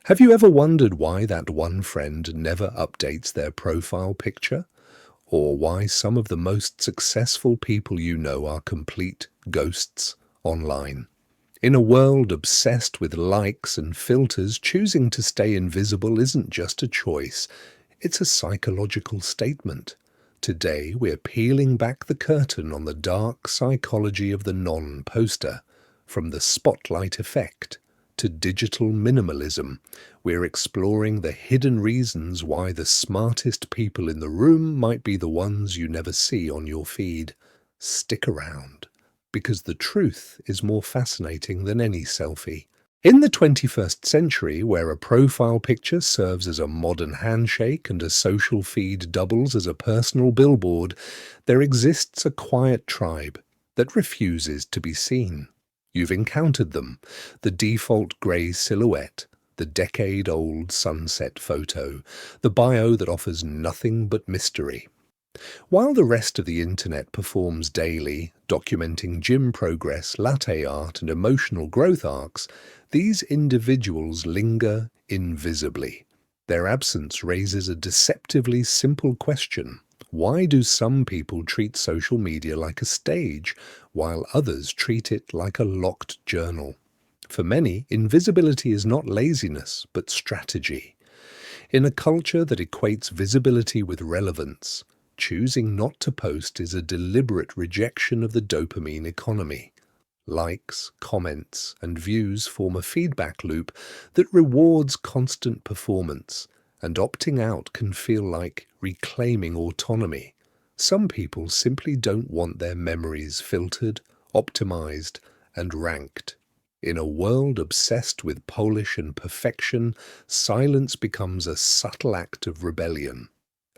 Have you ever wondered why that one friend never updates their profile picture? Or why some of the most successful people you know are complete ghosts online? In a world obsessed with likes and filters, choosing to stay invisible isn't just a choice, it's a psychological statement. Today, we're peeling back the curtain on the dark psychology of the non-poster, from the spotlight effect to digital minimalism. We're exploring the hidden reasons why the smartest people in the room might be the ones you never see on your feed. Stick around, because the truth is more fascinating than any selfie. In the 21st century, where a profile picture serves as a modern handshake and a social feed doubles as a personal billboard, there exists a quiet tribe that refuses to be seen. You've encountered them: the default grey silhouette, the decade-old sunset photo, the bio that offers nothing but mystery. While the rest of the internet performs daily, documenting gym progress, latte art, and emotional growth arcs, these individuals linger invisibly. Their absence raises a deceptively simple question. Why do some people treat social media like a stage, while others treat it like a locked journal? For many, invisibility is not laziness, but strategy. In a culture that equates visibility with relevance, choosing not to post is a deliberate rejection of the dopamine economy. Likes, comments, and views form a feedback loop that rewards constant performance, and opting out can feel like reclaiming autonomy. Some people simply don't want their memories filtered, optimized, and ranked. In a world obsessed with polish and perfection, silence becomes a subtle act of rebellion.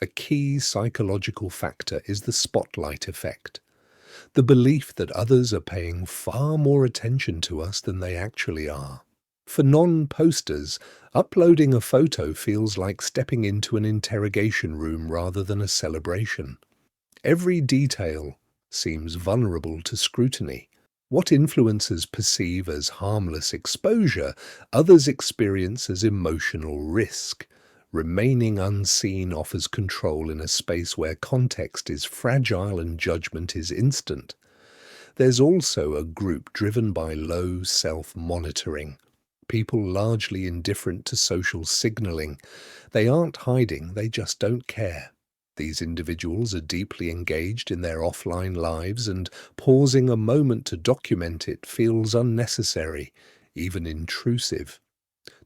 A key psychological factor is the spotlight effect. The belief that others are paying far more attention to us than they actually are. For non-posters, uploading a photo feels like stepping into an interrogation room rather than a celebration. Every detail seems vulnerable to scrutiny. What influencers perceive as harmless exposure, others experience as emotional risk. Remaining unseen offers control in a space where context is fragile and judgment is instant. There's also a group driven by low self-monitoring. People largely indifferent to social signaling. They aren't hiding, they just don't care. These individuals are deeply engaged in their offline lives, and pausing a moment to document it feels unnecessary, even intrusive.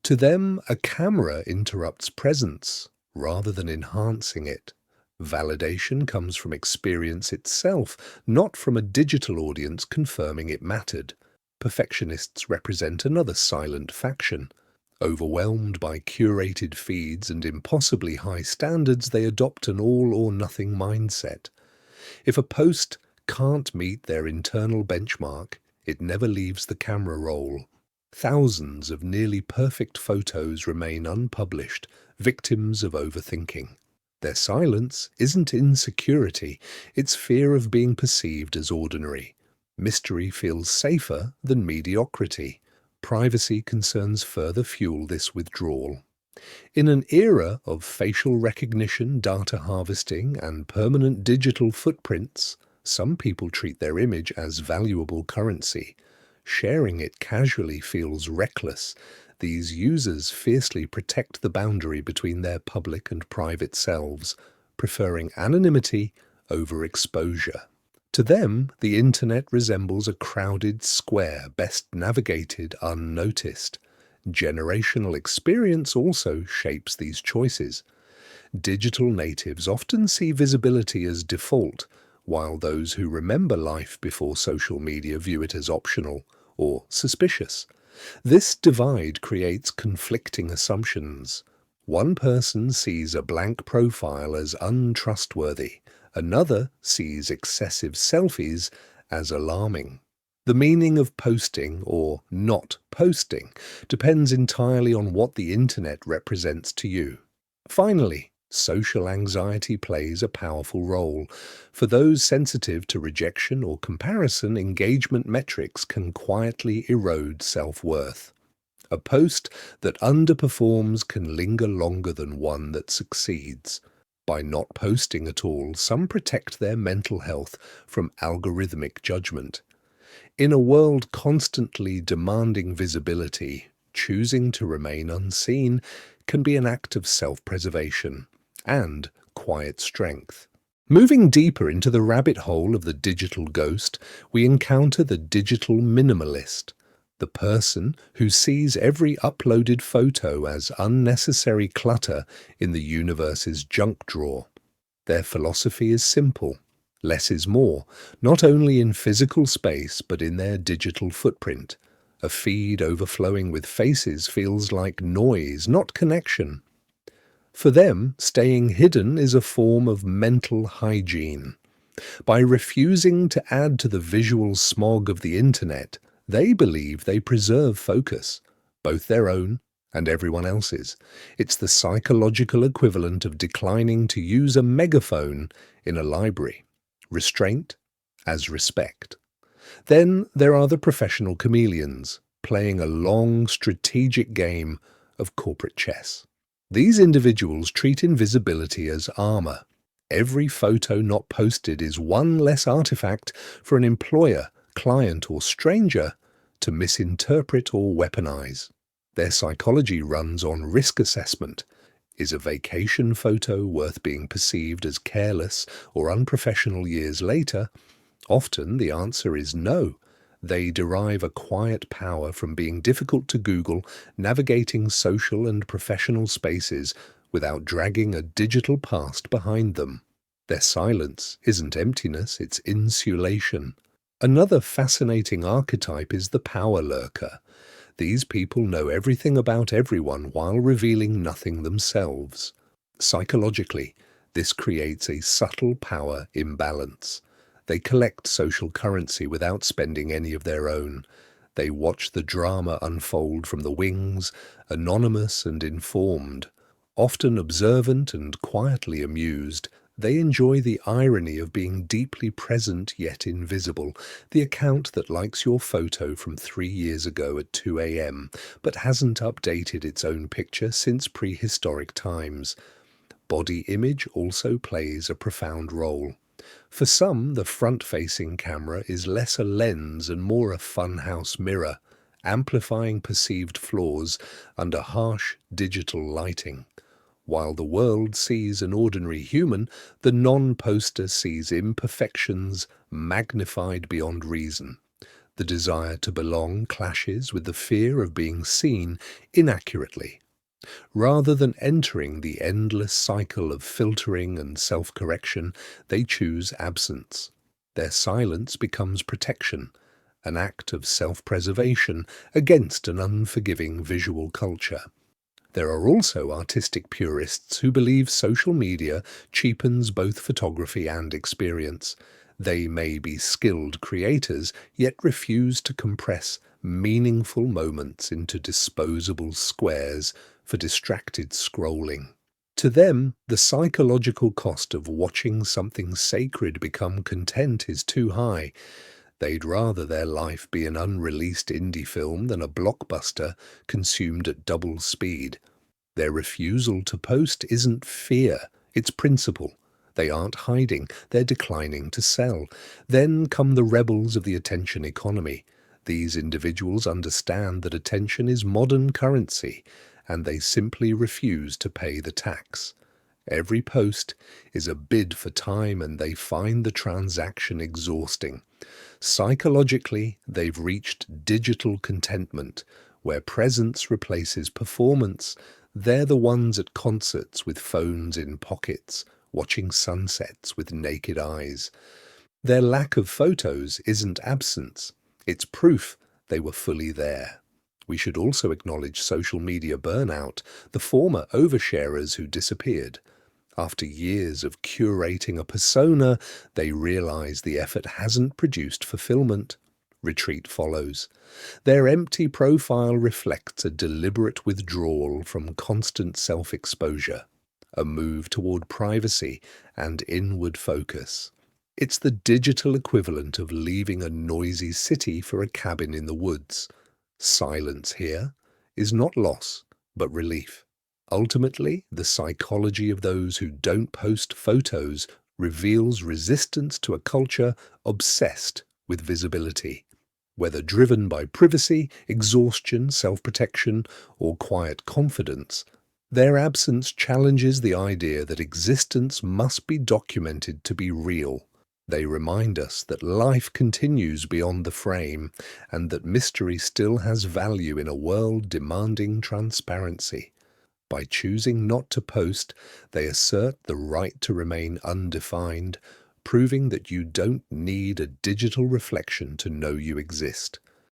To them, a camera interrupts presence rather than enhancing it. Validation comes from experience itself, not from a digital audience confirming it mattered. Perfectionists represent another silent faction. Overwhelmed by curated feeds and impossibly high standards, they adopt an all-or-nothing mindset. If a post can't meet their internal benchmark, it never leaves the camera roll. Thousands of nearly perfect photos remain unpublished, victims of overthinking. Their silence isn't insecurity, it's fear of being perceived as ordinary. Mystery feels safer than mediocrity. Privacy concerns further fuel this withdrawal. In an era of facial recognition, data harvesting, and permanent digital footprints, some people treat their image as valuable currency. Sharing it casually feels reckless. These users fiercely protect the boundary between their public and private selves, preferring anonymity over exposure. To them, the internet resembles a crowded square best navigated unnoticed. Generational experience also shapes these choices. Digital natives often see visibility as default, while those who remember life before social media view it as optional or suspicious. This divide creates conflicting assumptions. One person sees a blank profile as untrustworthy. Another sees excessive selfies as alarming. The meaning of posting or not posting depends entirely on what the internet represents to you. Finally, social anxiety plays a powerful role. For those sensitive to rejection or comparison, engagement metrics can quietly erode self-worth. A post that underperforms can linger longer than one that succeeds. By not posting at all, some protect their mental health from algorithmic judgment. In a world constantly demanding visibility, choosing to remain unseen can be an act of self-preservation and quiet strength. Moving deeper into the rabbit hole of the digital ghost, we encounter the digital minimalist, the person who sees every uploaded photo as unnecessary clutter in the universe's junk drawer. Their philosophy is simple. Less is more, not only in physical space but in their digital footprint. A feed overflowing with faces feels like noise, not connection. For them, staying hidden is a form of mental hygiene. By refusing to add to the visual smog of the internet, they believe they preserve focus, both their own and everyone else's. It's the psychological equivalent of declining to use a megaphone in a library. Restraint as respect. Then there are the professional chameleons, playing a long, strategic game of corporate chess. These individuals treat invisibility as armor. Every photo not posted is one less artifact for an employer, client, or stranger to misinterpret or weaponize. Their psychology runs on risk assessment. Is a vacation photo worth being perceived as careless or unprofessional years later? Often the answer is no. They derive a quiet power from being difficult to Google, navigating social and professional spaces without dragging a digital past behind them. Their silence isn't emptiness, it's insulation. Another fascinating archetype is the power lurker. These people know everything about everyone while revealing nothing themselves. Psychologically, this creates a subtle power imbalance. They collect social currency without spending any of their own. They watch the drama unfold from the wings, anonymous and informed. Often observant and quietly amused, they enjoy the irony of being deeply present yet invisible, the account that likes your photo from 3 years ago at 2 a.m. but hasn't updated its own picture since prehistoric times. Body image also plays a profound role. For some, the front-facing camera is less a lens and more a funhouse mirror, amplifying perceived flaws under harsh digital lighting. While the world sees an ordinary human, the non-poster sees imperfections magnified beyond reason. The desire to belong clashes with the fear of being seen inaccurately. Rather than entering the endless cycle of filtering and self-correction, they choose absence. Their silence becomes protection, an act of self-preservation against an unforgiving visual culture. There are also artistic purists who believe social media cheapens both photography and experience. They may be skilled creators, yet refuse to compress meaningful moments into disposable squares for distracted scrolling. To them, the psychological cost of watching something sacred become content is too high. They'd rather their life be an unreleased indie film than a blockbuster consumed at double speed. Their refusal to post isn't fear, it's principle. They aren't hiding, they're declining to sell. Then come the rebels of the attention economy. These individuals understand that attention is modern currency, and they simply refuse to pay the tax. Every post is a bid for time, and they find the transaction exhausting. Psychologically, they've reached digital contentment, where presence replaces performance. They're the ones at concerts with phones in pockets, watching sunsets with naked eyes. Their lack of photos isn't absence, it's proof they were fully there. We should also acknowledge social media burnout, the former oversharers who disappeared. After years of curating a persona, they realize the effort hasn't produced fulfillment. Retreat follows. Their empty profile reflects a deliberate withdrawal from constant self-exposure, a move toward privacy and inward focus. It's the digital equivalent of leaving a noisy city for a cabin in the woods. Silence here is not loss, but relief. Ultimately, the psychology of those who don't post photos reveals resistance to a culture obsessed with visibility. Whether driven by privacy, exhaustion, self-protection, or quiet confidence, their absence challenges the idea that existence must be documented to be real. They remind us that life continues beyond the frame and that mystery still has value in a world demanding transparency. By choosing not to post, they assert the right to remain undefined, proving that you don't need a digital reflection to know you exist.